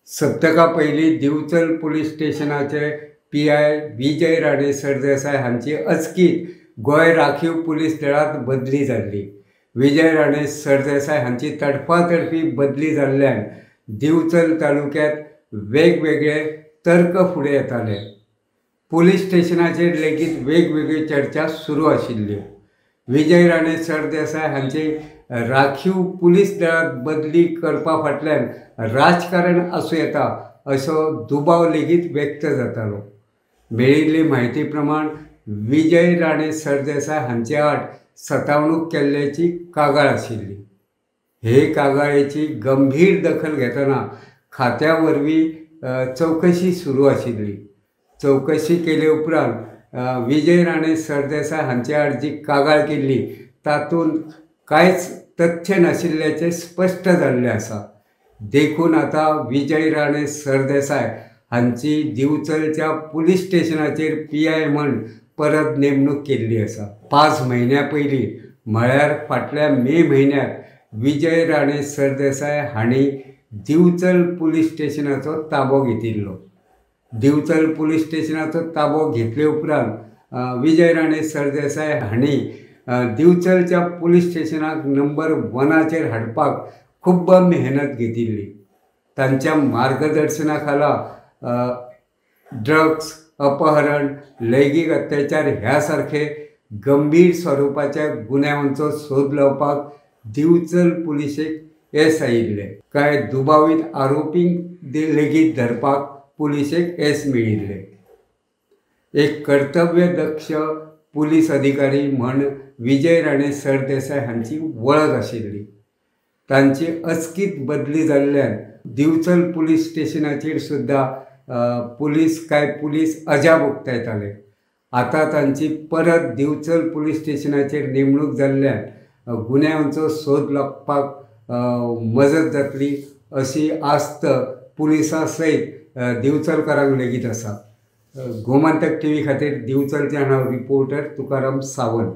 सप्तका पयलीं दिवचल पुलीस स्टेशनाचे पी.आय. विजय राणे सरदेसाय हांची अचकीत गोंय राखीव पुलीस दळांत बदली जाल्ली। विजय राणे सरदेसाय हांची तडफातडफी बदली जाल्ल्यान दिवचल तालुक्यांत वेगवेगळे तर्क फुडें येताले। पुलीस स्टेशनाचेर लेगीत वेगवेगळी चर्चा सुरू आशिल्ल्यो। विजय राणे सरदेसाय हांची राखीव पुलीस दळांत बदली करपा फाटल्यान राजकारण आसूं येता असो दुबाव लेगीत व्यक्त जातालो। मेळिल्ली म्हायती प्रमाण विजय राणे सरदेसाय हांचे आड सतावणूक केल्ल्याची कागाळ आशिल्ली। हे कागाळीची गंभीर दखल घेतना खात्या वरवीं चवकशी सुरू आशिल्ली। चवकशी केले उपरांत विजय राणे सरदेसाय हांचे आड जी कागाळ केल्ली तातूंत कांयच तथ्य नाशिल्ल्याचें स्पश्ट जाल्लें आसा। देखून आता विजय राणे सरदेसाय हांची दिवचलच्या पुलीस स्टेशनाचेर पी.आय. म्हूण परत नेमणूक केल्ली आसा। 5 म्हयन्यां पयलीं म्हळ्यार फाटल्या मे म्हयन्यात विजय राणे सरदेसाय हांणी दिवचल पुलीस स्टेशनाचो ताबो घेतिल्लो। दिवचल पुलीस स्टेशनाचो ताबो घेतले उपरांत विजय राणे सरदेसाय हांणी दिवचलच्या पुलीस स्टेशनाक नंबर 1चेर हाडपाक खूब मेहनत घेतिल्ली। तांच्या मार्गदर्शना खाला ड्रग्स, अपहरण, लैंगिक अत्याचार ह्या सारखे गंभीर स्वरुपाच्या गुन्यांवांचो सोद लावपाक दिवचल पुलिसेक येस आयिल्ले। कांय दुबावीत आरोपींक लेगीत धरपाक पुलिसेक येस मेळिल्ले। एक कर्तव्यदक्ष पुलीस अधिकारी म्हूण विजय राणे सरदेसाय हांची वळख आशिल्ली। तांची अचकीत बदली जाल्ल्यान दिवचल पुलीस स्टेशनाचेर सुद्दां पुलीस अजाप उक्तायताले। आता तांची परत दिवचल पुलीस स्टेशनाचेर नेमणूक जाल्ल्यान गुन्यांवांचो सोद लागपाक मजत जातली अशी आस्त पुलिसां सयत दिवचलकारांक लेगीत आसा। गोमंतक टीव्ही खातीर दिवचलच्यान हांव रिपोर्टर तुकाराम सावंत।